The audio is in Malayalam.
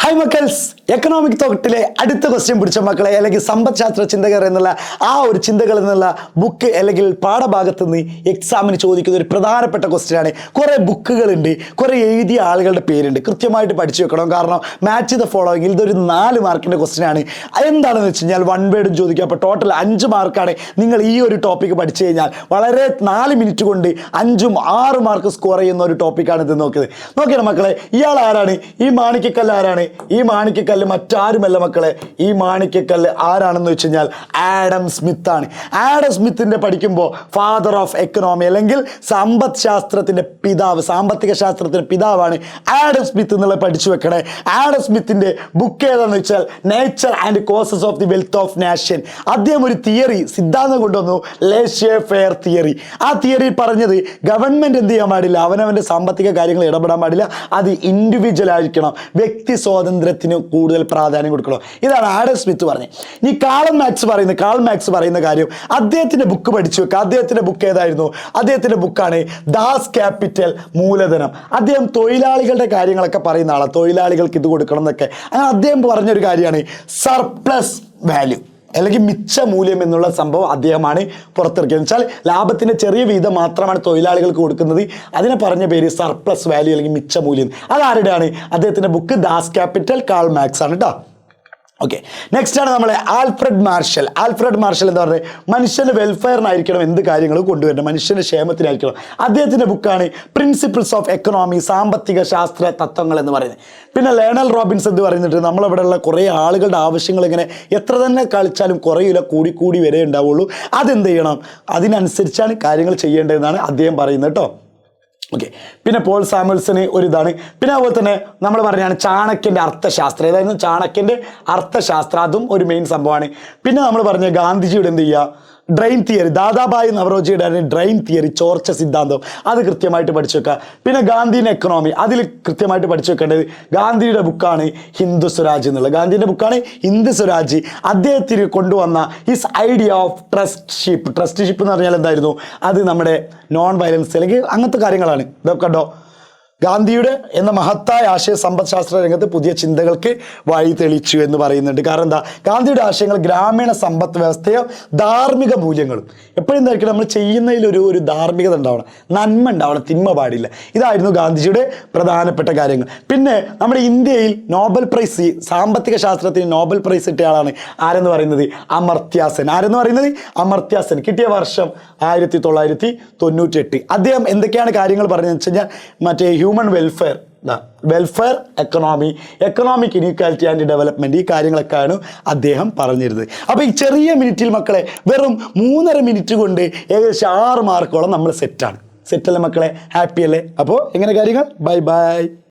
ഹായ് മക്കൾസ്, എക്കണോമിക് തോട്ടിലെ അടുത്ത ക്വസ്റ്റ്യൻ പിടിച്ച മക്കളെ, അല്ലെങ്കിൽ സമ്പദ്ശാസ്ത്ര ചിന്തകർ എന്നുള്ള ആ ഒരു ചിന്തകൾ എന്നുള്ള ബുക്ക് അല്ലെങ്കിൽ പാഠഭാഗത്ത് നിന്ന് എക്സാമിന് ചോദിക്കുന്ന ഒരു പ്രധാനപ്പെട്ട ക്വസ്റ്റ്യൻ ആണ്. കുറേ ബുക്കുകളുണ്ട്, കുറേ എഴുതിയ ആളുകളുടെ പേരുണ്ട്, കൃത്യമായിട്ട് പഠിച്ചു വെക്കണം. കാരണം മാച്ച് ദ ഫോളോയിങ് ഇതൊരു 4 മാർക്കിൻ്റെ ക്വസ്റ്റ്യൻ ആണ്. എന്താണെന്ന് വെച്ച് കഴിഞ്ഞാൽ വൺ വേർഡും ചോദിക്കുക. അപ്പോൾ ടോട്ടൽ 5 മാർക്കാണ്. നിങ്ങൾ ഈ ഒരു ടോപ്പിക്ക് പഠിച്ചു കഴിഞ്ഞാൽ വളരെ 4 മിനിറ്റ് കൊണ്ട് 5ഉം 6 മാർക്ക് സ്കോർ ചെയ്യുന്ന ഒരു ടോപ്പിക്കാണ് ഇത്. നോക്കിയാണ് മക്കളെ, ഇയാൾ ആരാണ്? ഈ മാണിക്കക്കല്ല് ആരാണ്? ഈ മാണിക്കക്കല്ല് മറ്റാരുമല്ല മക്കളെ. ഈ മാണിക്കക്കല്ല് ആരാണെന്ന് വെച്ച് കഴിഞ്ഞാൽ ആഡം സ്മിത്ത് ആണ്. ആഡം സ്മിത്തിൻ്റെ പഠിക്കുമ്പോൾ ഫാദർ ഓഫ് എക്കണോമി അല്ലെങ്കിൽ സമ്പദ്ശാസ്ത്രത്തിൻ്റെ പിതാവ്, സാമ്പത്തിക ശാസ്ത്രത്തിൻ്റെ പിതാവാണ് ആഡം സ്മിത്ത് എന്നുള്ളത് പഠിച്ചു വെക്കണേ. ആഡം സ്മിത്തിൻ്റെ ബുക്ക് ഏതാണെന്ന് വെച്ചാൽ nature and causes of the wealth of nation. അദ്ദേഹം ഒരു തിയറി, സിദ്ധാന്തം കൊണ്ടുവന്നു, ലേഷ്യർ ഫെയർ തിയറി. ആ തിയറി പറഞ്ഞത് ഗവൺമെൻറ് എന്ത് ചെയ്യാൻ പാടില്ല, അവനവൻ്റെ സാമ്പത്തിക കാര്യങ്ങൾ ഇടപെടാൻ പാടില്ല, അത് ഇൻഡിവിജ്വൽ ആയിരിക്കണം, വ്യക്തി സ്വാതന്ത്ര്യത്തിന് കൂടുതൽ പ്രാധാന്യം കൊടുക്കണം. ഇതാണ് ആഡം സ്മിത്ത് പറഞ്ഞത്. ഇനി കാൾ മാക്സ് പറയുന്ന കാര്യം, അദ്ദേഹത്തിൻ്റെ ബുക്ക് പഠിച്ചു വെക്കുക. അദ്ദേഹത്തിൻ്റെ ബുക്ക് ഏതായിരുന്നു? അദ്ദേഹത്തിൻ്റെ ബുക്കാണ് ദാസ് ക്യാപിറ്റൽ, മൂലധനം. അദ്ദേഹം തൊഴിലാളികളുടെ കാര്യങ്ങളൊക്കെ പറയുന്ന ആളാണ്, തൊഴിലാളികൾക്ക് ഇത് കൊടുക്കണം എന്നൊക്കെ. അങ്ങനെ അദ്ദേഹം പറഞ്ഞൊരു കാര്യമാണ് സർപ്ലസ് വാല്യൂ അല്ലെങ്കിൽ മിച്ച മൂല്യം എന്നുള്ള സംഭവം അദ്ദേഹമാണ് പുറത്തിറക്കിയത്. വെച്ചാൽ ലാഭത്തിൻ്റെ ചെറിയ വീതം മാത്രമാണ് തൊഴിലാളികൾക്ക് കൊടുക്കുന്നത്. അതിനെ പറഞ്ഞ പേര് സർപ്ലസ് വാല്യൂ അല്ലെങ്കിൽ മിച്ച മൂല്യം. അതാരുടെയാണ്? അദ്ദേഹത്തിൻ്റെ book Das capital, Karl Marx ആണ് കേട്ടോ. ഓക്കെ, നെക്സ്റ്റ് ആണ് നമ്മളെ ആൽഫ്രഡ് മാർഷൽ. എന്താ പറയുക? മനുഷ്യൻ്റെ വെൽഫെയറിനായിരിക്കണം എന്ത് കാര്യങ്ങളും കൊണ്ടുവരണം, മനുഷ്യൻ്റെ ക്ഷേമത്തിനായിരിക്കണം. അദ്ദേഹത്തിൻ്റെ ബുക്കാണ് പ്രിൻസിപ്പിൾസ് ഓഫ് എക്കണോമി, സാമ്പത്തിക ശാസ്ത്ര തത്വങ്ങൾ എന്ന് പറയുന്നത്. പിന്നെ ലേണൽ റോബിൻസ് എന്ന് പറയുന്നുണ്ട്, നമ്മളിവിടെയുള്ള കുറേ ആളുകളുടെ ആവശ്യങ്ങൾ ഇങ്ങനെ എത്ര തന്നെ കളിച്ചാലും കുറയില്ല, കൂടി വരെ ഉണ്ടാവുള്ളൂ. അതെന്ത് ചെയ്യണം, അതിനനുസരിച്ചാണ് കാര്യങ്ങൾ ചെയ്യേണ്ടതെന്നാണ് അദ്ദേഹം പറയുന്നത് കേട്ടോ. ഓക്കെ, പിന്നെ പോൾ സാമുവൽസന് ഒരു ഇതാണ്. പിന്നെ അതുപോലെ തന്നെ നമ്മൾ പറഞ്ഞാണ് ചാണക്യൻ്റെ അർത്ഥശാസ്ത്രം. ഏതായിരുന്നു? ചാണക്യൻ്റെ അർത്ഥശാസ്ത്രം, അതും ഒരു മെയിൻ സംഭവമാണ്. പിന്നെ നമ്മൾ പറഞ്ഞ ഗാന്ധിജിയുടെ എന്ത് ചെയ്യുക, ഡ്രെയിൻ തിയറി, ദാദാഭായ് നവറോജിയുടെ ഡ്രെയിൻ തിയറി, ചോർച്ച സിദ്ധാന്തം, അത് കൃത്യമായിട്ട് പഠിച്ചു വെക്കുക. പിന്നെ ഗാന്ധിയൻ എക്കണോമി, അതിൽ കൃത്യമായിട്ട് പഠിച്ചു വെക്കേണ്ടത് ഗാന്ധിയുടെ ബുക്കാണ് ഹിന്ദു സ്വരാജ് എന്നുള്ളത്. ഗാന്ധിയുടെ ബുക്കാണ് ഹിന്ദു സ്വരാജ്. അദ്ദേഹത്തിന് കൊണ്ടുവന്ന ഹിസ് ഐഡിയ ഓഫ് ട്രസ്റ്റ്ഷിപ്പ് എന്ന് പറഞ്ഞാൽ എന്തായിരുന്നു? അത് നമ്മുടെ നോൺ വയലൻസ് അല്ലെങ്കിൽ അങ്ങനത്തെ കാര്യങ്ങളാണ്. ഇതൊക്കെ കണ്ടോ, ഗാന്ധിയുടെ എന്ന മഹത്തായ ആശയ സമ്പദ്ശാസ്ത്ര രംഗത്ത് പുതിയ ചിന്തകൾക്ക് വഴി തെളിച്ചു എന്ന് പറയുന്നുണ്ട്. കാരണം എന്താ? ഗാന്ധിയുടെ ആശയങ്ങൾ ഗ്രാമീണ സമ്പദ് വ്യവസ്ഥയും ധാർമ്മിക മൂല്യങ്ങളും എപ്പോഴും എന്തായിരിക്കും, നമ്മൾ ചെയ്യുന്നതിൽ ഒരു ധാർമ്മികത ഉണ്ടാവണം, നന്മ ഉണ്ടാവണം, തിന്മ പാടില്ല. ഇതായിരുന്നു ഗാന്ധിജിയുടെ പ്രധാനപ്പെട്ട കാര്യങ്ങൾ. പിന്നെ നമ്മുടെ ഇന്ത്യയിൽ നോബൽ പ്രൈസ്, സാമ്പത്തിക ശാസ്ത്രത്തിന് നോബൽ പ്രൈസ് കിട്ടിയ ആളാണ് ആരെന്ന് പറയുന്നത്? അമർത്യാസെൻ. ആരെന്ന് പറയുന്നത്? അമർത്യാസെൻ. കിട്ടിയ വർഷം 1998. അദ്ദേഹം എന്തൊക്കെയാണ് കാര്യങ്ങൾ പറഞ്ഞതെന്ന് വെച്ച് കഴിഞ്ഞാൽ മറ്റേ human welfare economy, economic inequality and development, ഈ കാര്യങ്ങളൊക്കെയാണ് അദ്ദേഹം പറഞ്ഞിരുന്നത്. അപ്പോൾ ഈ ചെറിയ മിനിറ്റിൽ മക്കളെ, വെറും 3.5 മിനിറ്റ് കൊണ്ട് ഏകദേശം 6 മാർക്കോളം നമ്മൾ സെറ്റല്ലേ മക്കളെ? ഹാപ്പി അല്ലേ? അപ്പോൾ എങ്ങനെ കാര്യങ്ങൾ? ബൈ.